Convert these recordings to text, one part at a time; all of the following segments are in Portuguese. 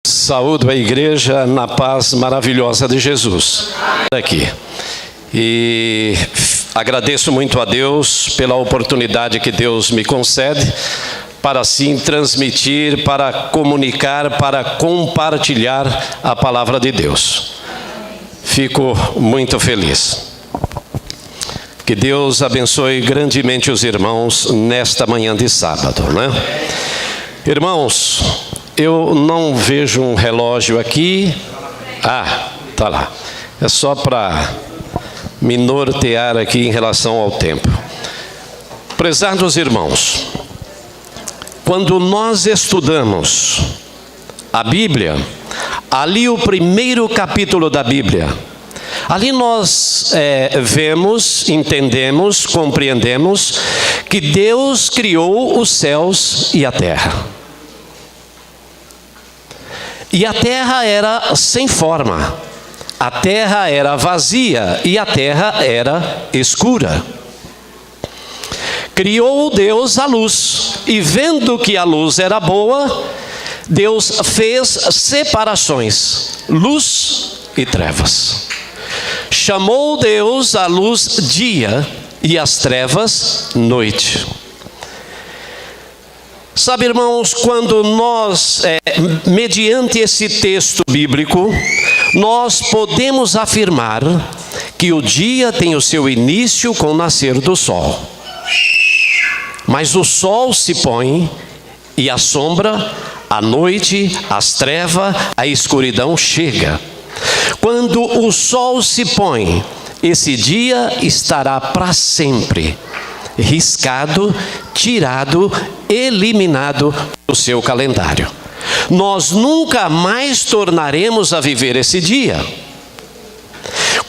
Saúdo a igreja na paz maravilhosa de Jesus. Aqui. E agradeço muito a Deus pela oportunidade que Deus me concede para assim transmitir, para comunicar, para compartilhar a palavra de Deus. Fico muito feliz. Que Deus abençoe grandemente os irmãos nesta manhã de sábado, né? Irmãos, eu não vejo um relógio aqui. Tá lá. É só para me nortear aqui em relação ao tempo. Prezados irmãos, quando nós estudamos a Bíblia, ali o primeiro capítulo da Bíblia, ali nós vemos, entendemos, compreendemos que Deus criou os céus e a terra. E a terra era sem forma, a terra era vazia e a terra era escura. Criou Deus a luz, e vendo que a luz era boa, Deus fez separações, luz e trevas. Chamou Deus a luz dia e as trevas noite. Sabe, irmãos, quando nós, mediante esse texto bíblico, nós podemos afirmar que o dia tem o seu início com o nascer do sol. Mas o sol se põe e a sombra, a noite, as trevas, a escuridão chega. Quando o sol se põe, esse dia estará para sempre riscado, tirado, eliminado do seu calendário. Nós nunca mais tornaremos a viver esse dia.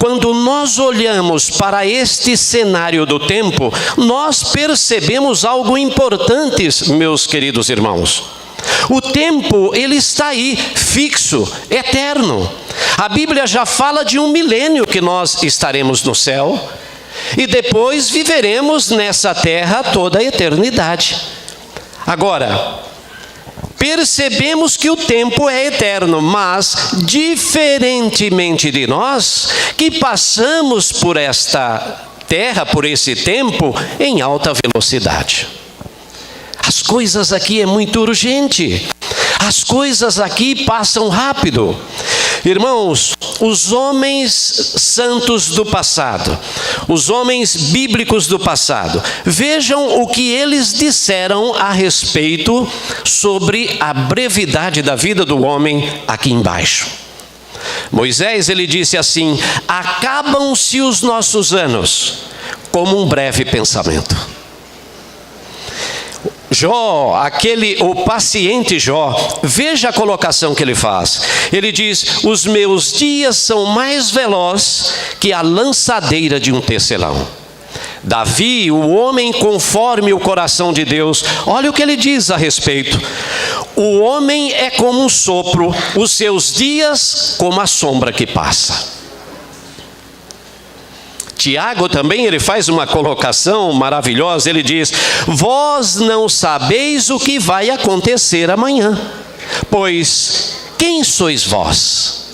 Quando nós olhamos para este cenário do tempo, nós percebemos algo importante, meus queridos irmãos. O tempo, ele está aí, fixo, eterno. A Bíblia já fala de 1 milênio que nós estaremos no céu, e depois viveremos nessa terra toda a eternidade. Agora, percebemos que o tempo é eterno, mas diferentemente de nós, que passamos por esta terra, por esse tempo, em alta velocidade. As coisas aqui é muito urgente. As coisas aqui passam rápido. Irmãos, os homens santos do passado, os homens bíblicos do passado, vejam o que eles disseram a respeito sobre a brevidade da vida do homem aqui embaixo. Moisés, ele disse assim: acabam-se os nossos anos como um breve pensamento. Jó, o paciente Jó, veja a colocação que ele faz. Ele diz: os meus dias são mais velozes que a lançadeira de um tecelão. Davi, o homem conforme o coração de Deus, olha o que ele diz a respeito: o homem é como um sopro, os seus dias como a sombra que passa. Tiago também, ele faz uma colocação maravilhosa, ele diz: vós não sabeis o que vai acontecer amanhã, pois quem sois vós?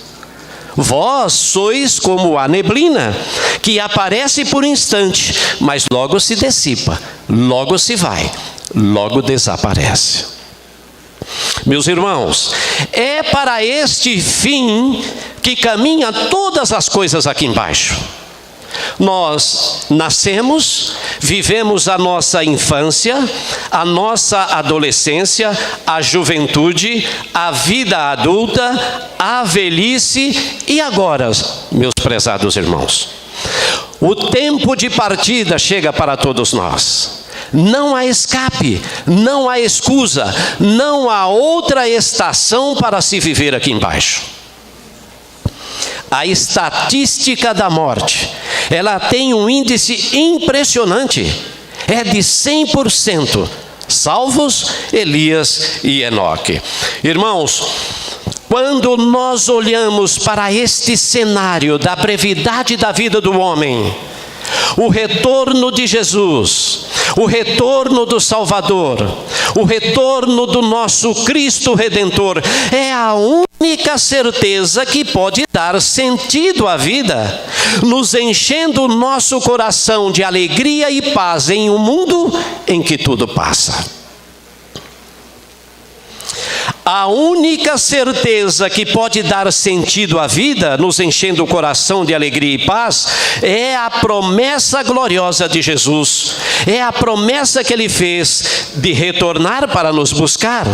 Vós sois como a neblina, que aparece por instante, mas logo se dissipa, logo se vai, logo desaparece. Meus irmãos, é para este fim que caminham todas as coisas aqui embaixo. Nós nascemos, vivemos a nossa infância, a nossa adolescência, a juventude, a vida adulta, a velhice e agora, meus prezados irmãos, o tempo de partida chega para todos nós. Não há escape, não há escusa, não há outra estação para se viver aqui embaixo. A estatística da morte, ela tem um índice impressionante, é de 100%, salvos Elias e Enoque. Irmãos, quando nós olhamos para este cenário da brevidade da vida do homem, o retorno de Jesus, o retorno do Salvador, o retorno do nosso Cristo Redentor, é a única única certeza que pode dar sentido à vida, nos enchendo o nosso coração de alegria e paz em um mundo em que tudo passa. A única certeza que pode dar sentido à vida, nos enchendo o coração de alegria e paz, é a promessa gloriosa de Jesus. É a promessa que Ele fez de retornar para nos buscar.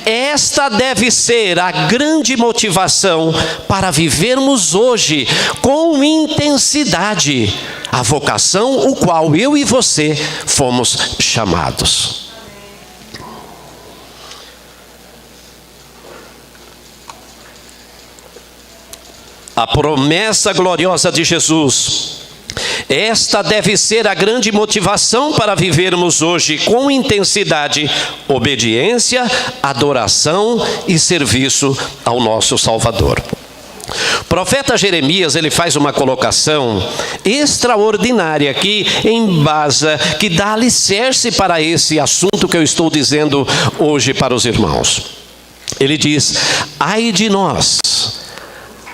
Esta deve ser a grande motivação para vivermos hoje com intensidade a vocação o qual eu e você fomos chamados. A promessa gloriosa de Jesus, esta deve ser a grande motivação para vivermos hoje com intensidade, obediência, adoração e serviço ao nosso Salvador. O profeta Jeremias, ele faz uma colocação extraordinária aqui em base, que dá alicerce para esse assunto que eu estou dizendo hoje para os irmãos. Ele diz: ai de nós,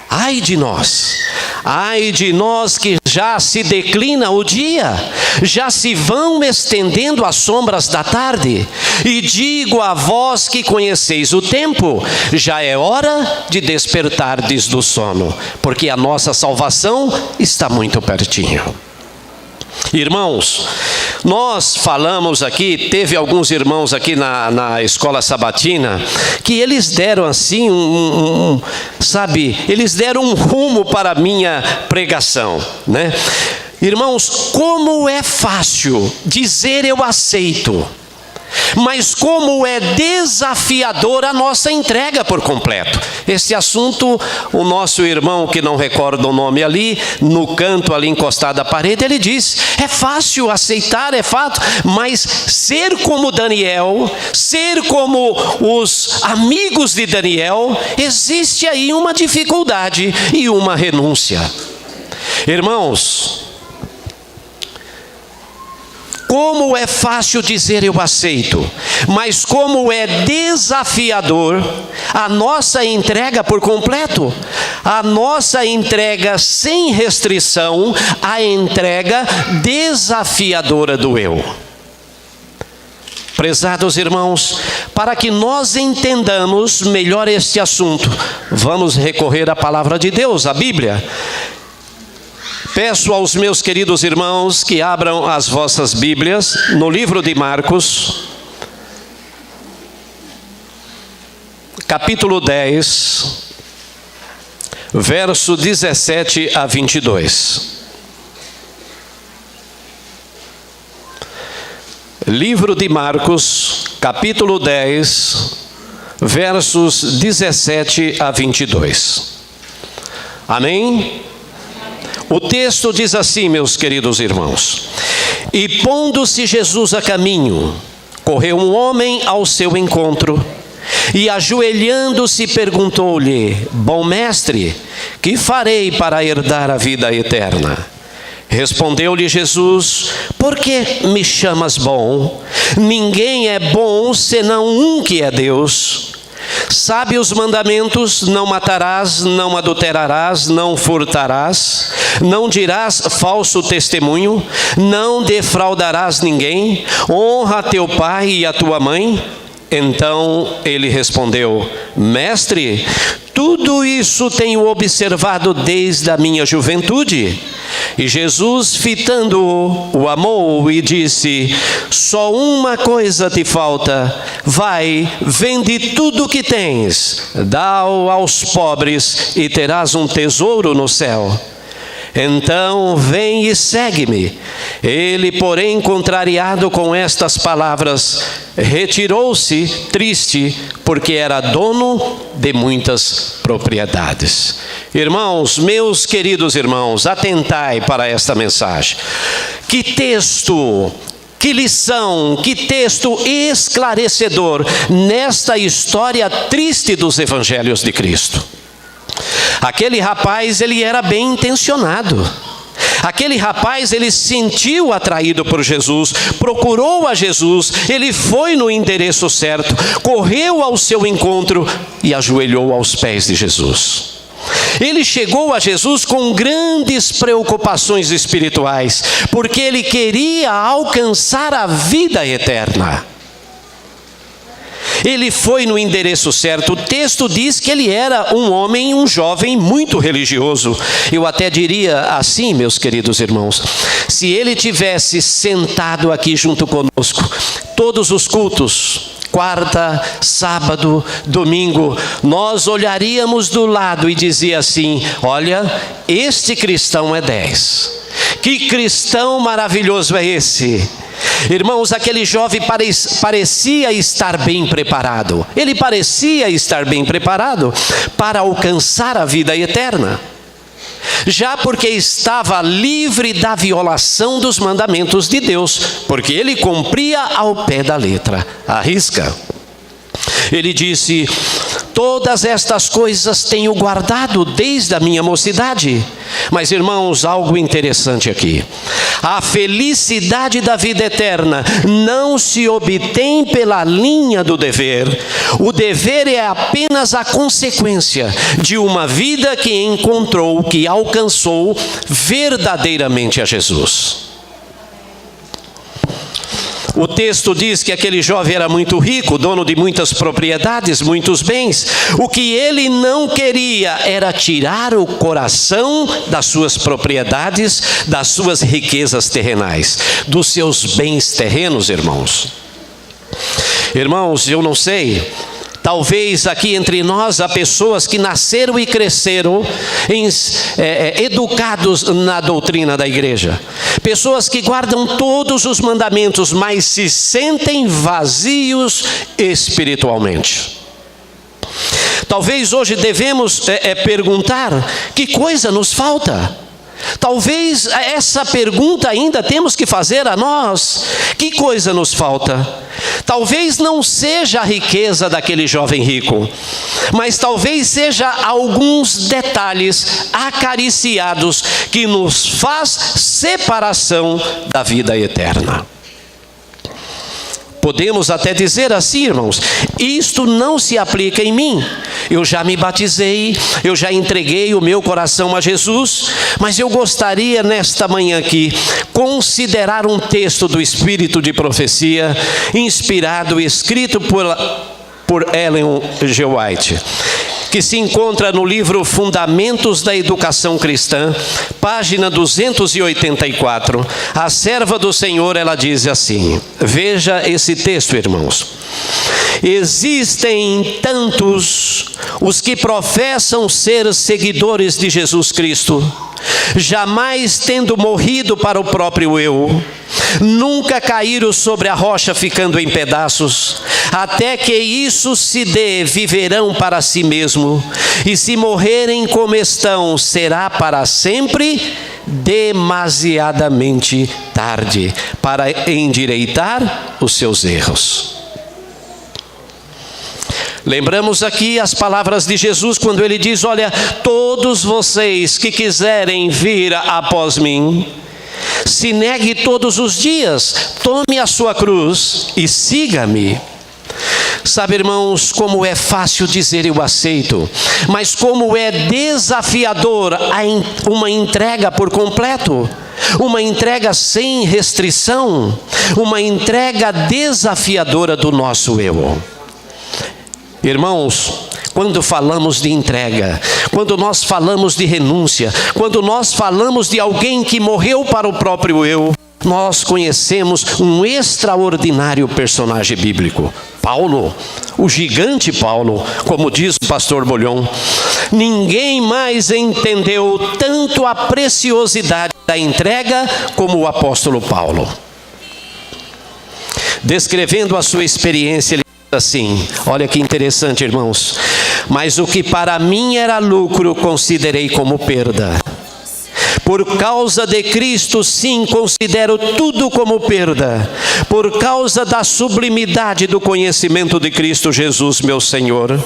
ai de nós, ai de nós que já se declina o dia, já se vão estendendo as sombras da tarde. E digo a vós que conheceis o tempo, já é hora de despertardes do sono, porque a nossa salvação está muito pertinho. Irmãos, nós falamos aqui, teve alguns irmãos aqui na escola sabatina, que eles deram assim, eles deram um rumo para a minha pregação, né? Irmãos, como é fácil dizer eu aceito, mas como é desafiador a nossa entrega por completo. Esse assunto, o nosso irmão, que não recorda o nome ali, no canto ali encostado à parede, ele diz: é fácil aceitar, é fato, mas ser como Daniel, ser como os amigos de Daniel, existe aí uma dificuldade e uma renúncia. Irmãos, como é fácil dizer eu aceito, mas como é desafiador a nossa entrega por completo, a nossa entrega sem restrição, a entrega desafiadora do eu. Prezados irmãos, para que nós entendamos melhor este assunto, vamos recorrer à palavra de Deus, a Bíblia. Peço aos meus queridos irmãos que abram as vossas Bíblias no livro de Marcos, capítulo 10, verso 17 a 22. Livro de Marcos, capítulo 10, versos 17 a 22. Amém? O texto diz assim, meus queridos irmãos: e pondo-se Jesus a caminho, correu um homem ao seu encontro, e ajoelhando-se perguntou-lhe: bom mestre, que farei para herdar a vida eterna? Respondeu-lhe Jesus: por que me chamas bom? Ninguém é bom senão um que é Deus. Sabe os mandamentos: não matarás, não adulterarás, não furtarás, não dirás falso testemunho, não defraudarás ninguém, honra teu pai e a tua mãe. Então ele respondeu: mestre, tudo isso tenho observado desde a minha juventude. E Jesus, fitando-o, o amou e disse: só uma coisa te falta. Vai, vende tudo o que tens, dá-o aos pobres e terás um tesouro no céu. Então vem e segue-me. Ele, porém, contrariado com estas palavras, retirou-se triste, porque era dono de muitas propriedades. Irmãos, meus queridos irmãos, atentai para esta mensagem. Que texto, que lição, que texto esclarecedor nesta história triste dos evangelhos de Cristo. Aquele rapaz, ele era bem intencionado. Aquele rapaz, ele se sentiu atraído por Jesus, procurou a Jesus, ele foi no endereço certo, correu ao seu encontro e ajoelhou aos pés de Jesus. Ele chegou a Jesus com grandes preocupações espirituais, porque ele queria alcançar a vida eterna. Ele foi no endereço certo. O texto diz que ele era um homem, um jovem muito religioso. Eu até diria assim, meus queridos irmãos, se ele tivesse sentado aqui junto conosco, todos os cultos, quarta, sábado, domingo, nós olharíamos do lado e dizia assim: olha, este cristão é 10. Que cristão maravilhoso é esse! Irmãos, aquele jovem parecia estar bem preparado. Ele parecia estar bem preparado para alcançar a vida eterna, já porque estava livre da violação dos mandamentos de Deus, porque ele cumpria ao pé da letra, à risca. Ele disse: todas estas coisas tenho guardado desde a minha mocidade. Mas, irmãos, algo interessante aqui: a felicidade da vida eterna não se obtém pela linha do dever. O dever é apenas a consequência de uma vida que encontrou, que alcançou verdadeiramente a Jesus. O texto diz que aquele jovem era muito rico, dono de muitas propriedades, muitos bens. O que ele não queria era tirar o coração das suas propriedades, das suas riquezas terrenais, dos seus bens terrenos, irmãos. Irmãos, eu não sei, talvez aqui entre nós há pessoas que nasceram e cresceram educados na doutrina da igreja. Pessoas que guardam todos os mandamentos, mas se sentem vazios espiritualmente. Talvez hoje devemos perguntar: que coisa nos falta? Talvez essa pergunta ainda temos que fazer a nós: que coisa nos falta? Talvez não seja a riqueza daquele jovem rico, mas talvez seja alguns detalhes acariciados que nos faz separação da vida eterna. Podemos até dizer assim, irmãos: isto não se aplica em mim. Eu já me batizei, eu já entreguei o meu coração a Jesus, mas eu gostaria nesta manhã aqui considerar um texto do Espírito de Profecia, inspirado, escrito por Ellen G. White, que se encontra no livro Fundamentos da Educação Cristã, página 284. A serva do Senhor, ela diz assim, veja esse texto, irmãos: existem tantos os que professam ser seguidores de Jesus Cristo, jamais tendo morrido para o próprio eu, nunca caíram sobre a rocha ficando em pedaços, até que isso se dê, viverão para si mesmo, e se morrerem como estão, será para sempre demasiadamente tarde para endireitar os seus erros. Lembramos aqui as palavras de Jesus quando ele diz: olha, todos vocês que quiserem vir após mim, se negue todos os dias, tome a sua cruz e siga-me. Sabe, irmãos, como é fácil dizer eu aceito, mas como é desafiador uma entrega por completo, uma entrega sem restrição, uma entrega desafiadora do nosso eu. Irmãos, quando falamos de entrega, quando nós falamos de renúncia, quando nós falamos de alguém que morreu para o próprio eu, nós conhecemos um extraordinário personagem bíblico, Paulo, o gigante Paulo, como diz o pastor Bolhon. Ninguém mais entendeu tanto a preciosidade da entrega como o apóstolo Paulo. Descrevendo a sua experiência, ele diz assim, olha que interessante, irmãos: mas o que para mim era lucro, considerei como perda, Por causa de Cristo, sim, considero tudo como perda, por causa da sublimidade do conhecimento de Cristo Jesus, meu Senhor,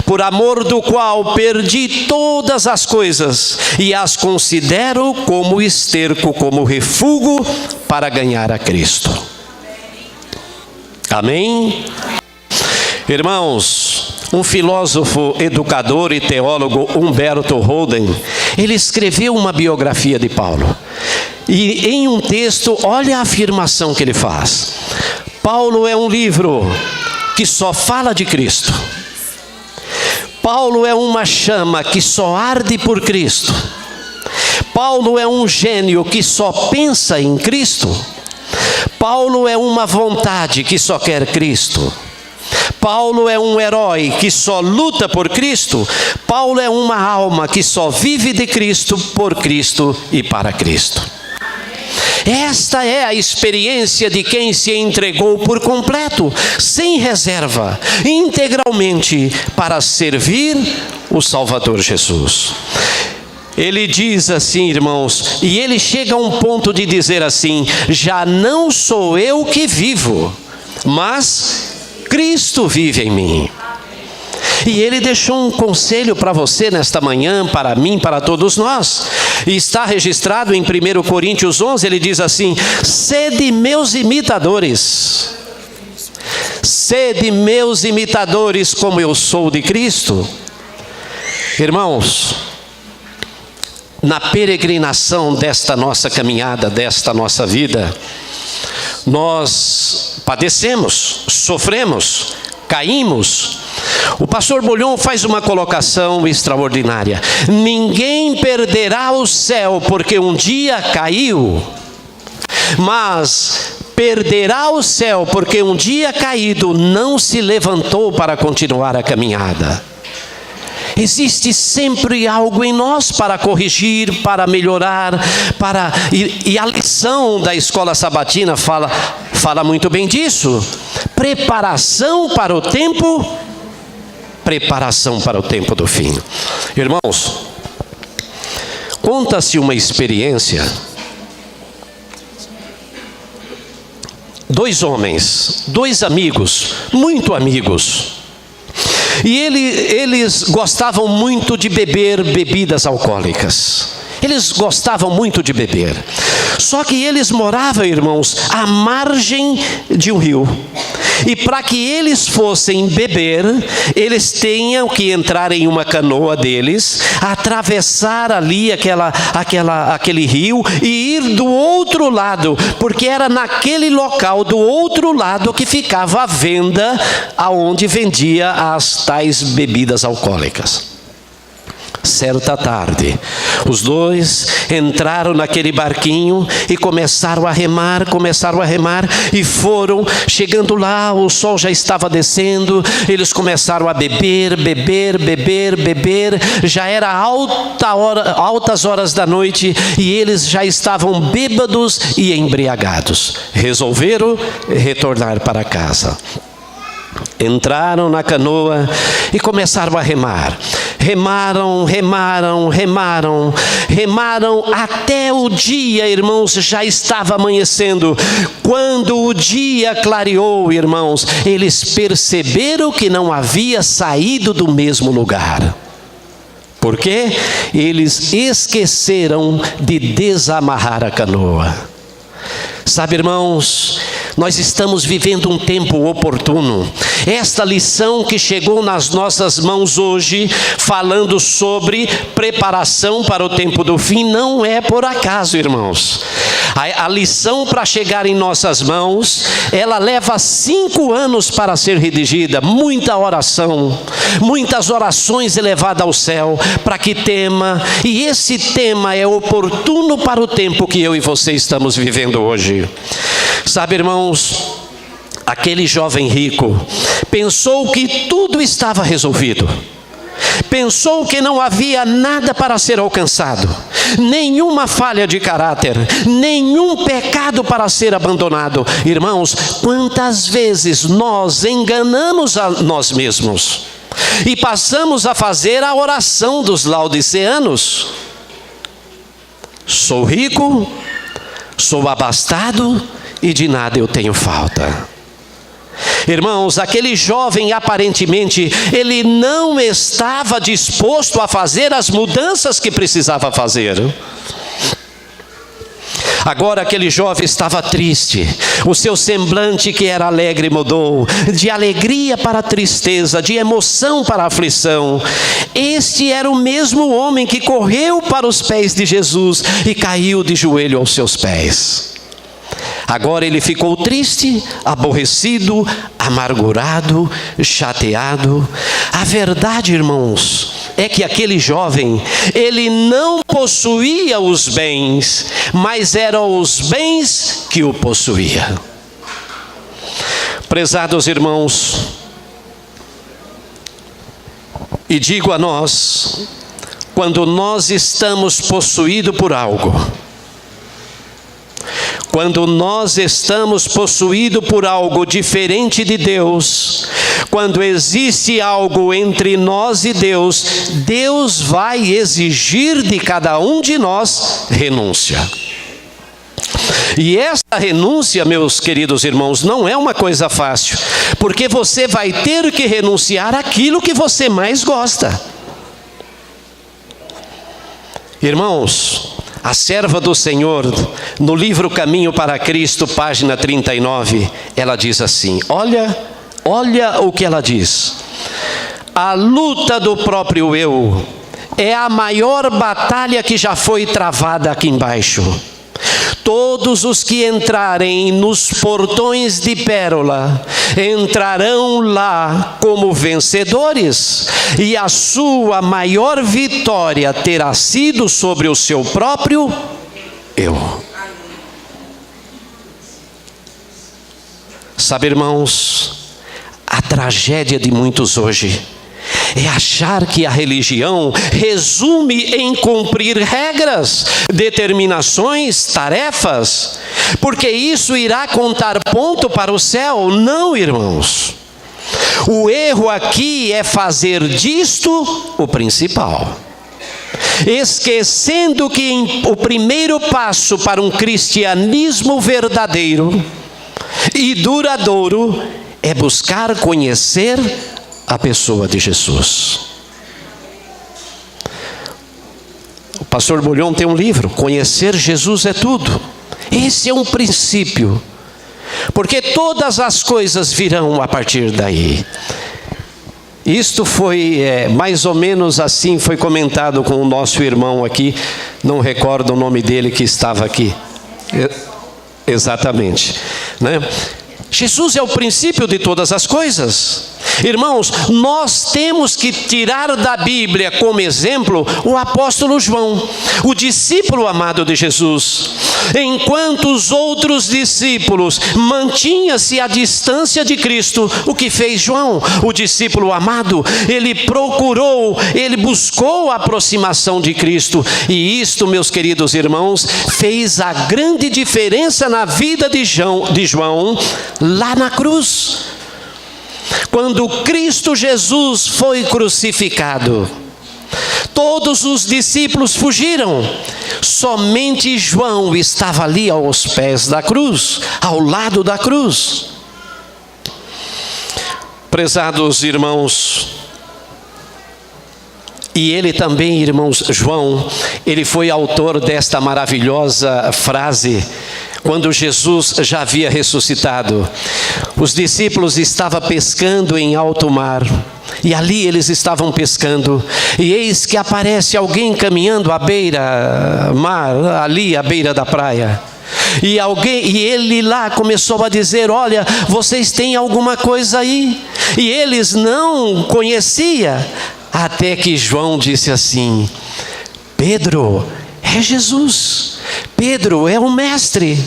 por amor do qual perdi todas as coisas e as considero como esterco, como refúgio para ganhar a Cristo. Amém? Irmãos, um filósofo, educador e teólogo, Humberto Holden, ele escreveu uma biografia de Paulo. E em um texto, olha a afirmação que ele faz. Paulo é um livro que só fala de Cristo. Paulo é uma chama que só arde por Cristo. Paulo é um gênio que só pensa em Cristo. Paulo é uma vontade que só quer Cristo. Paulo é um herói que só luta por Cristo. Paulo é uma alma que só vive de Cristo, por Cristo e para Cristo. Esta é a experiência de quem se entregou por completo, sem reserva, integralmente para servir o Salvador Jesus. Ele diz assim, irmãos, e ele chega a um ponto de dizer assim: já não sou eu que vivo, mas Cristo vive em mim. E ele deixou um conselho para você nesta manhã, para mim, para todos nós. E está registrado em 1 Coríntios 11, ele diz assim: sede meus imitadores. Sede meus imitadores como eu sou de Cristo. Irmãos, na peregrinação desta nossa caminhada, desta nossa vida, nós padecemos, sofremos, caímos. O pastor Bolhon faz uma colocação extraordinária: ninguém perderá o céu porque um dia caiu, mas perderá o céu porque um dia caído não se levantou para continuar a caminhada. Existe sempre algo em nós para corrigir, para melhorar, e a lição da escola sabatina fala muito bem disso. Preparação para o tempo do fim. Irmãos, conta-se uma experiência. Dois homens, dois amigos, muito amigos. E eles gostavam muito de beber bebidas alcoólicas. Eles gostavam muito de beber. Só que eles moravam, irmãos, à margem de um rio. E para que eles fossem beber, eles tinham que entrar em uma canoa deles, atravessar ali aquele rio e ir do outro lado, porque era naquele local do outro lado que ficava a venda, aonde vendia as tais bebidas alcoólicas. Certa tarde, os dois entraram naquele barquinho e começaram a remar, e foram, chegando lá, o sol já estava descendo, eles começaram a beber, já era altas horas da noite, e eles já estavam bêbados e embriagados. Resolveram retornar para casa. Entraram na canoa e começaram a remar. Remaram até o dia, irmãos, já estava amanhecendo. Quando o dia clareou, irmãos, eles perceberam que não havia saído do mesmo lugar. Por quê? Eles esqueceram de desamarrar a canoa. Sabe, irmãos, nós estamos vivendo um tempo oportuno. Esta lição que chegou nas nossas mãos hoje, falando sobre preparação para o tempo do fim, não é por acaso, irmãos. A lição para chegar em nossas mãos, ela leva 5 anos para ser redigida. Muita oração, muitas orações elevadas ao céu para que tema, e esse tema é oportuno para o tempo que eu e você estamos vivendo hoje. Sabe, irmãos, aquele jovem rico pensou que tudo estava resolvido. Pensou que não havia nada para ser alcançado, nenhuma falha de caráter, nenhum pecado para ser abandonado. Irmãos, quantas vezes nós enganamos a nós mesmos e passamos a fazer a oração dos laodiceanos? sou rico, sou abastado e de nada eu tenho falta. Irmãos, aquele jovem aparentemente, ele não estava disposto a fazer as mudanças que precisava fazer. Agora aquele jovem estava triste, o seu semblante que era alegre mudou, de alegria para tristeza, de emoção para aflição. Este era o mesmo homem que correu para os pés de Jesus e caiu de joelho aos seus pés. Agora ele ficou triste, aborrecido, amargurado, chateado. A verdade, irmãos, é que aquele jovem, ele não possuía os bens, mas eram os bens que o possuía. Prezados irmãos, e digo a nós, quando nós estamos possuídos por algo, quando nós estamos possuídos por algo diferente de Deus, quando existe algo entre nós e Deus, Deus vai exigir de cada um de nós renúncia. E essa renúncia, meus queridos irmãos, não é uma coisa fácil, porque você vai ter que renunciar àquilo que você mais gosta. Irmãos, a serva do Senhor, no livro Caminho para Cristo, página 39, ela diz assim, olha o que ela diz. A luta do próprio eu é a maior batalha que já foi travada aqui embaixo. Todos os que entrarem nos portões de pérola entrarão lá como vencedores, e a sua maior vitória terá sido sobre o seu próprio eu. Sabe, irmãos, a tragédia de muitos hoje é achar que a religião resume em cumprir regras, determinações, tarefas, porque isso irá contar ponto para o céu. Não, irmãos. O erro aqui é fazer disto o principal, esquecendo que o primeiro passo para um cristianismo verdadeiro e duradouro é buscar conhecer a pessoa de Jesus. O pastor Bulhão tem um livro, Conhecer Jesus é Tudo. Esse é um princípio, porque todas as coisas virão a partir daí. Isto foi mais ou menos assim, foi comentado com o nosso irmão aqui, não recordo o nome dele que estava aqui. Exatamente, né? Jesus é o princípio de todas as coisas. Irmãos, nós temos que tirar da Bíblia como exemplo o apóstolo João, o discípulo amado de Jesus. Enquanto os outros discípulos mantinham-se à distância de Cristo, o que fez João, o discípulo amado? Ele buscou a aproximação de Cristo. E isto, meus queridos irmãos, fez a grande diferença na vida de João lá na cruz. Quando Cristo Jesus foi crucificado, todos os discípulos fugiram, somente João estava ali aos pés da cruz, ao lado da cruz. Prezados irmãos, e ele também, irmãos, João, ele foi autor desta maravilhosa frase, quando Jesus já havia ressuscitado. Os discípulos estavam pescando em alto mar, e ali eles estavam pescando, e eis que aparece alguém caminhando à beira-mar, ali à beira da praia. E ele lá começou a dizer, olha, vocês têm alguma coisa aí? E eles não conheciam, até que João disse assim, Pedro, é Jesus, Pedro é o mestre.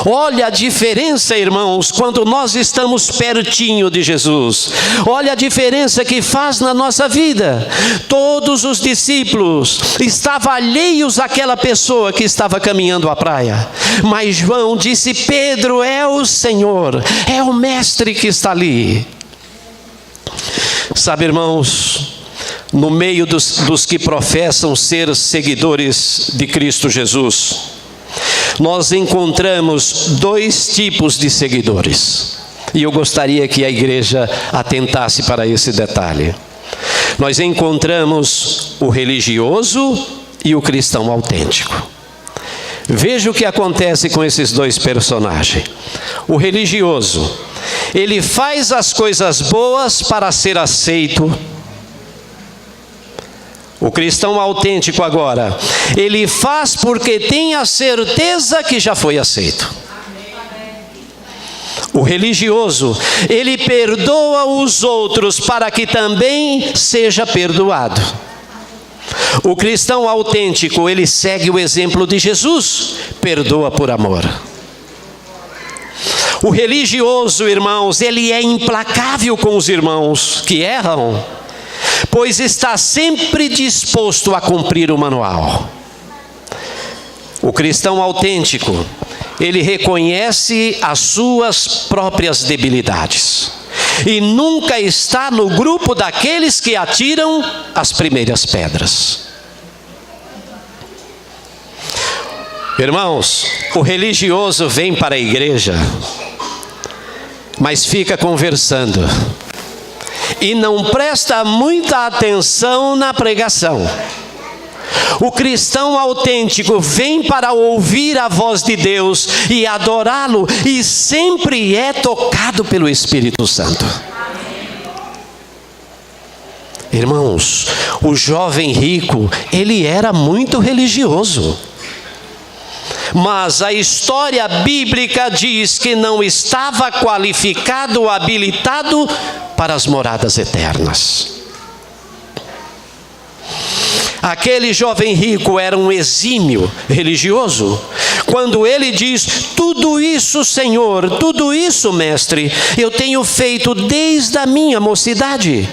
Olha a diferença, irmãos, quando nós estamos pertinho de Jesus. Olha a diferença que faz na nossa vida. Todos os discípulos estavam alheios àquela pessoa que estava caminhando à praia, mas João disse, Pedro é o Senhor, é o mestre que está ali. Sabe, irmãos, no meio dos que professam ser seguidores de Cristo Jesus, nós encontramos dois tipos de seguidores. E eu gostaria que a igreja atentasse para esse detalhe. Nós encontramos o religioso e o cristão autêntico. Veja o que acontece com esses dois personagens. O religioso, ele faz as coisas boas para ser aceito. O cristão autêntico agora, ele faz porque tem a certeza que já foi aceito. O religioso, ele perdoa os outros para que também seja perdoado. O cristão autêntico, ele segue o exemplo de Jesus, perdoa por amor. O religioso, irmãos, ele é implacável com os irmãos que erram, pois está sempre disposto a cumprir o manual. O cristão autêntico, ele reconhece as suas próprias debilidades e nunca está no grupo daqueles que atiram as primeiras pedras. Irmãos, o religioso vem para a igreja, mas fica conversando e não presta muita atenção na pregação. O cristão autêntico vem para ouvir a voz de Deus e adorá-lo, e sempre é tocado pelo Espírito Santo. Irmãos, o jovem rico, ele era muito religioso, mas a história bíblica diz que não estava qualificado ou habilitado para as moradas eternas. Aquele jovem rico era um exímio religioso. Quando ele diz: tudo isso, Senhor, tudo isso, mestre, eu tenho feito desde a minha mocidade.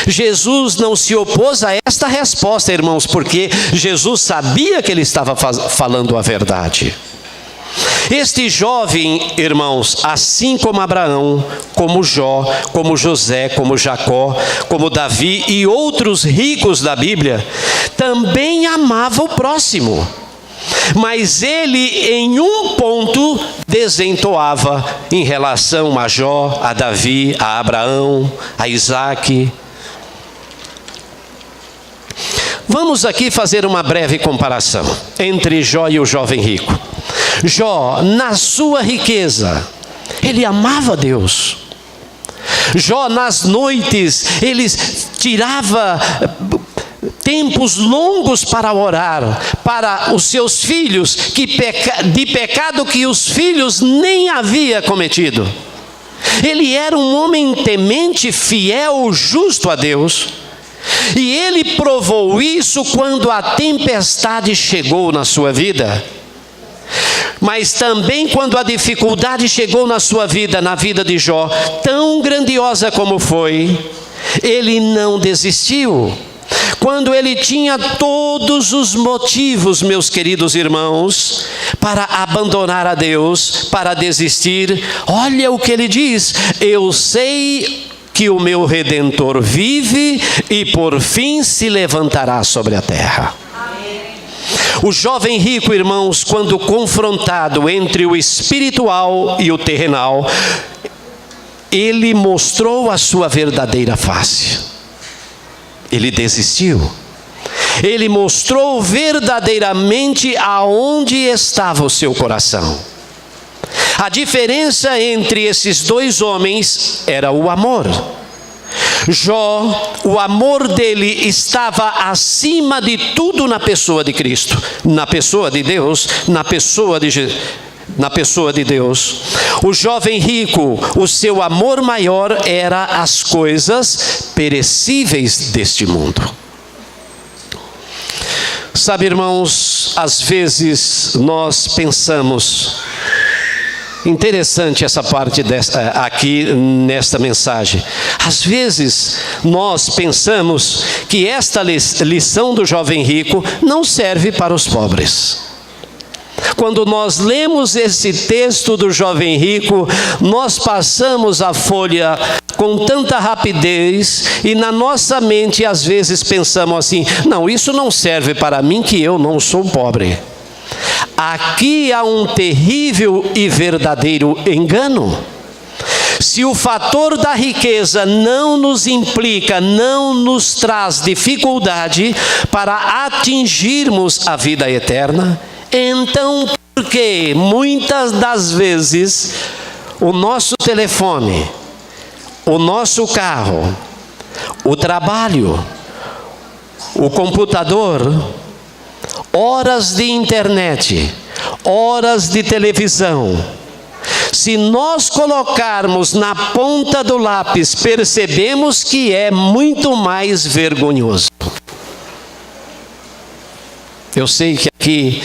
Jesus não se opôs a esta resposta, irmãos, porque Jesus sabia que ele estava falando a verdade. Este jovem, irmãos, assim como Abraão, como Jó, como José, como Jacó, como Davi e outros ricos da Bíblia, também amava o próximo. Mas ele, em um ponto, desentoava em relação a Jó, a Davi, a Abraão, a Isaac. Vamos aqui fazer uma breve comparação entre Jó e o jovem rico. Jó, na sua riqueza, ele amava Deus. Jó, nas noites, ele tirava tempos longos para orar, para os seus filhos, de pecado que os filhos nem havia cometido. Ele era um homem temente, fiel, justo a Deus. E ele provou isso quando a tempestade chegou na sua vida. Mas também quando a dificuldade chegou na sua vida, na vida de Jó, tão grandiosa como foi, ele não desistiu. Quando ele tinha todos os motivos, meus queridos irmãos, para abandonar a Deus, para desistir, olha o que ele diz: eu sei que o meu Redentor vive e por fim se levantará sobre a terra. O jovem rico, irmãos, quando confrontado entre o espiritual e o terrenal, ele mostrou a sua verdadeira face. Ele desistiu. Ele mostrou verdadeiramente aonde estava o seu coração. A diferença entre esses dois homens era o amor. Jó, o amor dele estava acima de tudo na pessoa de Cristo, na pessoa de Deus, na pessoa de Deus. O jovem rico, o seu amor maior era as coisas perecíveis deste mundo. Sabe, irmãos, às vezes nós pensamos, interessante essa parte aqui nesta mensagem. Às vezes nós pensamos que esta lição do jovem rico não serve para os pobres. Quando nós lemos esse texto do jovem rico, nós passamos a folha com tanta rapidez e na nossa mente às vezes pensamos assim: não, isso não serve para mim, que eu não sou pobre. Aqui há um terrível e verdadeiro engano. Se o fator da riqueza não nos implica, não nos traz dificuldade para atingirmos a vida eterna, então por que muitas das vezes o nosso telefone, o nosso carro, o trabalho, o computador, horas de internet, horas de televisão, se nós colocarmos na ponta do lápis, percebemos que é muito mais vergonhoso. Eu sei que aqui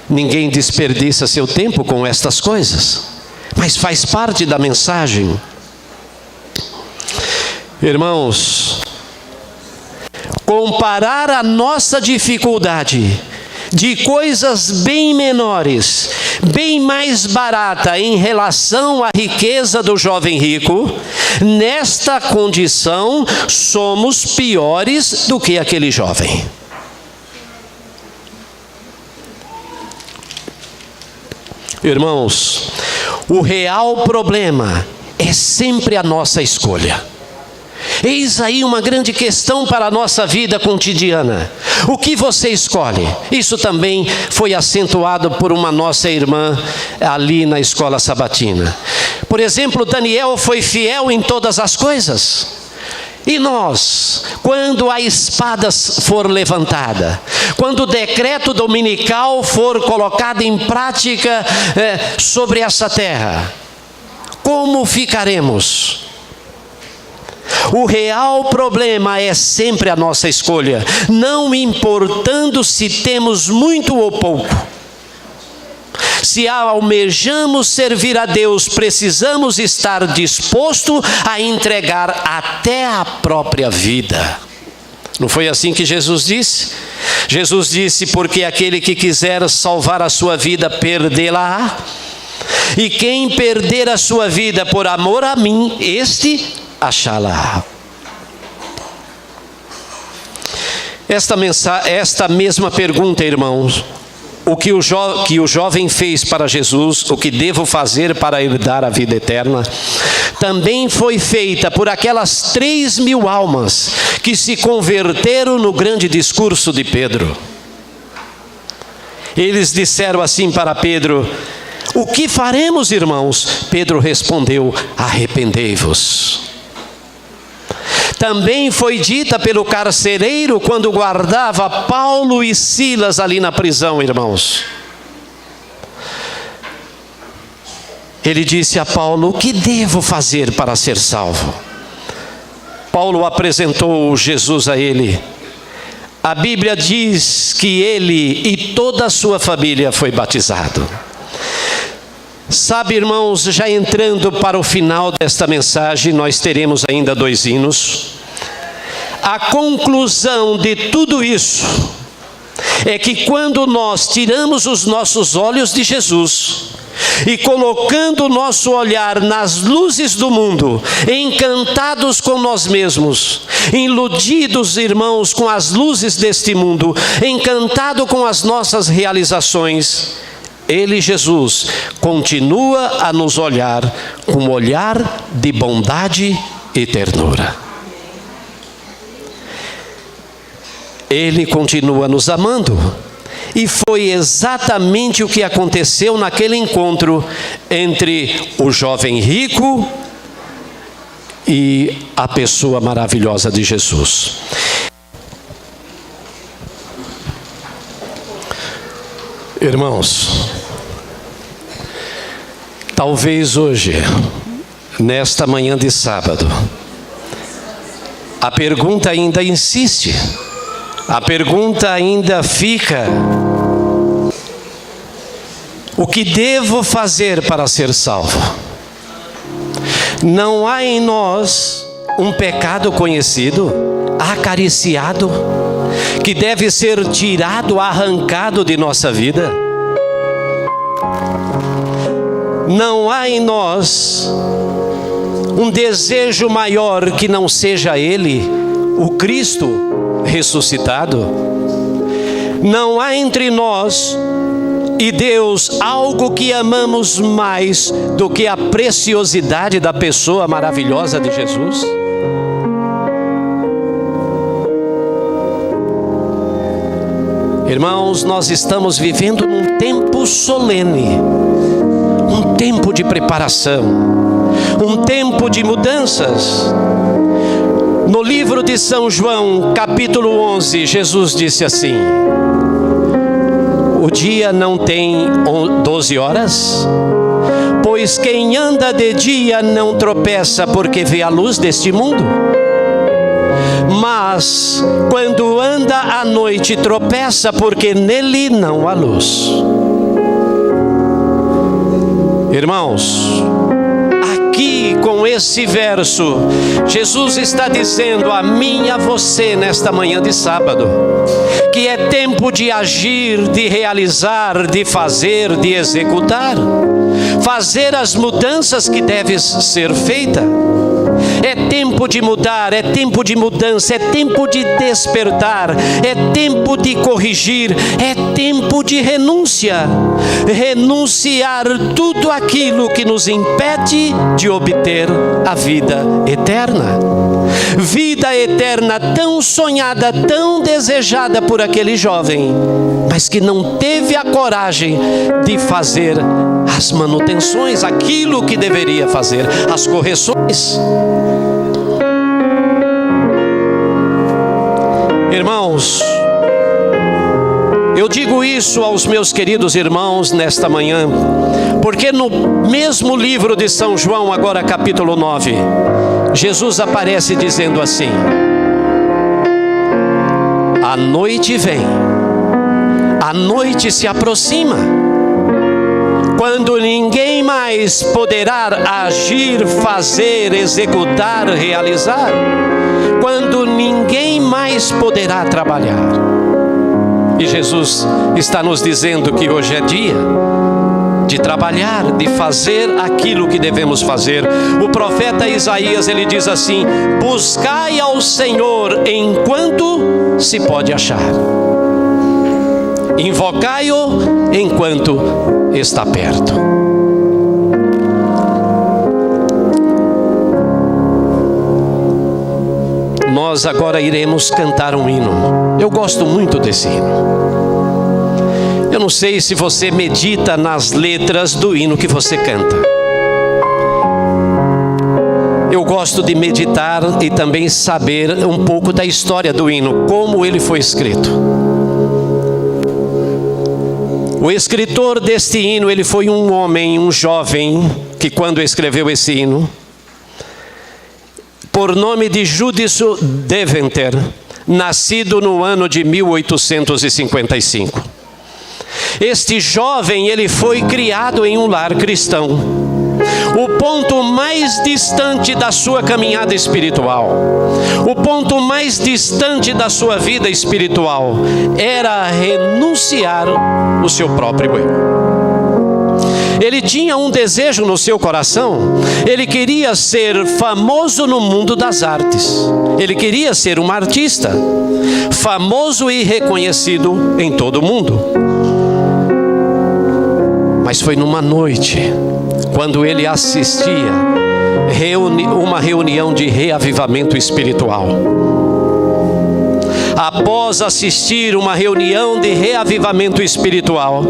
ninguém desperdiça seu tempo com estas coisas, mas faz parte da mensagem. Irmãos, comparar a nossa dificuldade de coisas bem menores, bem mais barata em relação à riqueza do jovem rico, nesta condição somos piores do que aquele jovem. Irmãos, o real problema é sempre a nossa escolha. Eis aí uma grande questão para a nossa vida cotidiana. O que você escolhe? Isso também foi acentuado por uma nossa irmã ali na escola sabatina. Por exemplo, Daniel foi fiel em todas as coisas. E nós, quando a espada for levantada, quando o decreto dominical for colocado em prática sobre essa terra, como ficaremos? O real problema é sempre a nossa escolha, não importando se temos muito ou pouco. Se almejamos servir a Deus, precisamos estar disposto a entregar até a própria vida. Não foi assim que Jesus disse? Jesus disse: porque aquele que quiser salvar a sua vida, perdê-la-á. E quem perder a sua vida por amor a mim, este achá-la. Esta mesma pergunta, irmãos, o que o jovem fez para Jesus, o que devo fazer para herdar a vida eterna, também foi feita por aquelas 3.000 almas que se converteram no grande discurso de Pedro. Eles disseram assim para Pedro: o que faremos, irmãos? Pedro respondeu: arrependei-vos. Também foi dita pelo carcereiro quando guardava Paulo e Silas ali na prisão, irmãos. Ele disse a Paulo: o que devo fazer para ser salvo? Paulo apresentou Jesus a ele. A Bíblia diz que ele e toda a sua família foi batizado. Sabe, irmãos, já entrando para o final desta mensagem, nós teremos ainda 2 hinos. A conclusão de tudo isso é que quando nós tiramos os nossos olhos de Jesus e colocando o nosso olhar nas luzes do mundo, encantados com nós mesmos, iludidos, irmãos, com as luzes deste mundo, encantado com as nossas realizações, Ele, Jesus, continua a nos olhar com um olhar de bondade e ternura. Ele continua nos amando. E foi exatamente o que aconteceu naquele encontro entre o jovem rico e a pessoa maravilhosa de Jesus. Irmãos, talvez hoje, nesta manhã de sábado, a pergunta ainda insiste, a pergunta ainda fica: o que devo fazer para ser salvo? Não há em nós um pecado conhecido, acariciado, que deve ser tirado, arrancado de nossa vida? Não há em nós um desejo maior que não seja Ele, o Cristo ressuscitado. Não há entre nós e Deus algo que amamos mais do que a preciosidade da pessoa maravilhosa de Jesus. Irmãos, nós estamos vivendo num tempo solene, um tempo de preparação, um tempo de mudanças. No livro de São João, capítulo 11, Jesus disse assim: o dia não tem 12 horas? Pois quem anda de dia não tropeça porque vê a luz deste mundo. Mas quando anda à noite tropeça porque nele não há luz. Irmãos, aqui com esse verso, Jesus está dizendo a mim e a você nesta manhã de sábado, que é tempo de agir, de realizar, de fazer, de executar, fazer as mudanças que devem ser feitas. É tempo de mudar, é tempo de mudança, é tempo de despertar, é tempo de corrigir, é tempo de renúncia. Renunciar tudo aquilo que nos impede de obter a vida eterna. Vida eterna tão sonhada, tão desejada por aquele jovem, mas que não teve a coragem de fazer as manutenções, aquilo que deveria fazer, as correções. Irmãos, eu digo isso aos meus queridos irmãos nesta manhã, porque no mesmo livro de São João, agora capítulo 9, Jesus aparece dizendo assim: a noite vem, a noite se aproxima, quando ninguém mais poderá agir, fazer, executar, realizar, quando ninguém mais poderá trabalhar. E Jesus está nos dizendo que hoje é dia de trabalhar, de fazer aquilo que devemos fazer. O profeta Isaías, ele diz assim: buscai ao Senhor enquanto se pode achar, invocai-o enquanto está perto. Nós agora iremos cantar um hino. Eu gosto muito desse hino. Eu não sei se você medita nas letras do hino que você canta. Eu gosto de meditar e também saber um pouco da história do hino, como ele foi escrito. O escritor deste hino, ele foi um homem, um jovem, que quando escreveu esse hino, por nome de Judith Deventer, nascido no ano de 1855. Este jovem, ele foi criado em um lar cristão. O ponto mais distante da sua caminhada espiritual, o ponto mais distante da sua vida espiritual, era renunciar o seu próprio eu. Ele tinha um desejo no seu coração. Ele queria ser famoso no mundo das artes. Ele queria ser um artista, famoso e reconhecido em todo o mundo. Mas foi numa noite, quando ele assistia uma reunião de reavivamento espiritual. Após assistir uma reunião de reavivamento espiritual,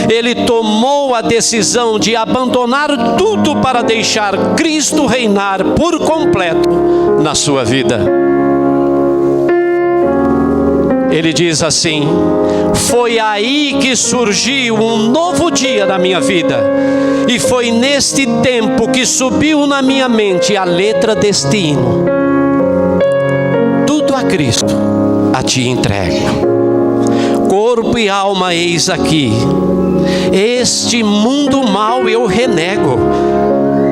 ele tomou a decisão de abandonar tudo para deixar Cristo reinar por completo na sua vida. Ele diz assim: foi aí que surgiu um novo dia na minha vida, e foi neste tempo que subiu na minha mente a letra deste hino: tudo a Cristo a ti entrego, corpo e alma eis aqui, este mundo mau eu renego,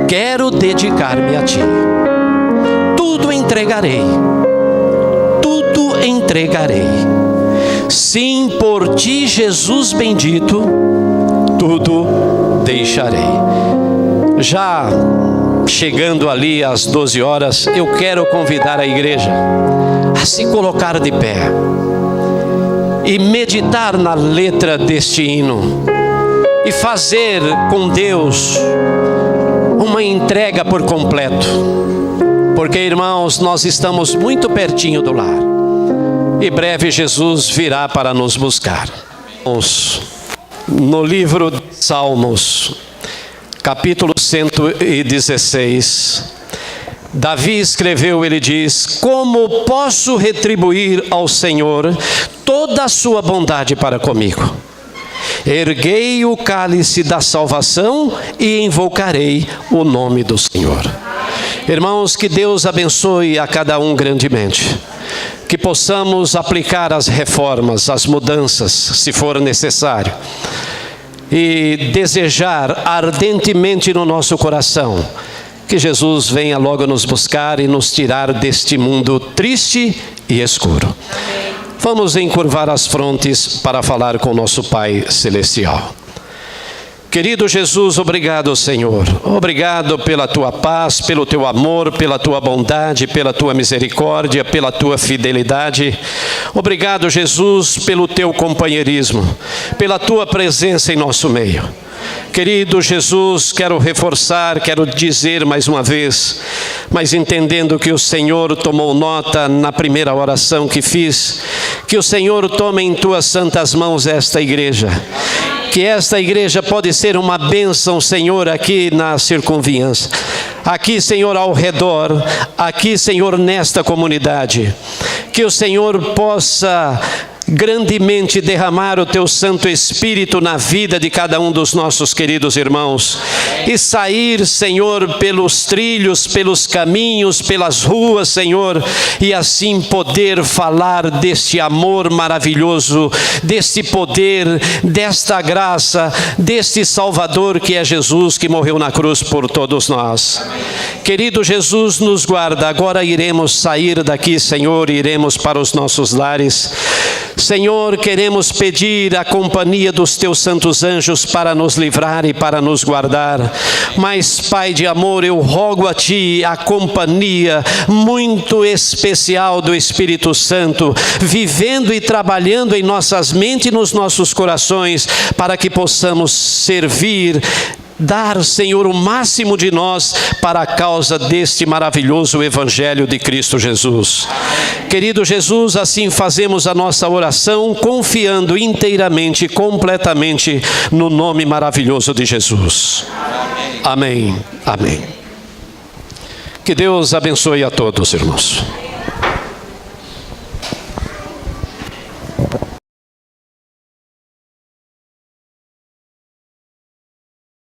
quero dedicar-me a ti, tudo entregarei, tudo entregarei, sim, por ti, Jesus bendito, tudo deixarei. Já chegando ali às 12 horas, eu quero convidar a igreja a se colocar de pé e meditar na letra deste hino e fazer com Deus uma entrega por completo, porque, irmãos, nós estamos muito pertinho do lar e breve Jesus virá para nos buscar. No livro de Salmos, capítulo 116, Davi escreveu, ele diz: como posso retribuir ao Senhor toda a sua bondade para comigo? Erguei o cálice da salvação e invocarei o nome do Senhor. Irmãos, que Deus abençoe a cada um grandemente. Que possamos aplicar as reformas, as mudanças, se for necessário. E desejar ardentemente no nosso coração que Jesus venha logo nos buscar e nos tirar deste mundo triste e escuro. Vamos encurvar as frontes para falar com nosso Pai Celestial. Querido Jesus, obrigado, Senhor. Obrigado pela tua paz, pelo teu amor, pela tua bondade, pela tua misericórdia, pela tua fidelidade. Obrigado, Jesus, pelo teu companheirismo, pela tua presença em nosso meio. Querido Jesus, quero reforçar, quero dizer mais uma vez, mas entendendo que o Senhor tomou nota na primeira oração que fiz, que o Senhor tome em tuas santas mãos esta igreja. Que esta igreja pode ser uma bênção, Senhor, aqui na circunvizinhança. Aqui, Senhor, ao redor. Aqui, Senhor, nesta comunidade. Que o Senhor possa grandemente derramar o teu Santo Espírito na vida de cada um dos nossos queridos irmãos e sair, Senhor, pelos trilhos, pelos caminhos, pelas ruas, Senhor, e assim poder falar deste amor maravilhoso, deste poder, desta graça, deste Salvador que é Jesus, que morreu na cruz por todos nós. Querido Jesus, nos guarda. Agora iremos sair daqui, Senhor, e iremos para os nossos lares. Senhor, queremos pedir a companhia dos teus santos anjos para nos livrar e para nos guardar. Mas, Pai de amor, eu rogo a Ti a companhia muito especial do Espírito Santo, vivendo e trabalhando em nossas mentes e nos nossos corações, para que possamos servir, dar, Senhor, o máximo de nós para a causa deste maravilhoso Evangelho de Cristo Jesus. Querido Jesus, assim fazemos a nossa oração, confiando inteiramente, completamente no nome maravilhoso de Jesus. Amém. Amém. Que Deus abençoe a todos, irmãos.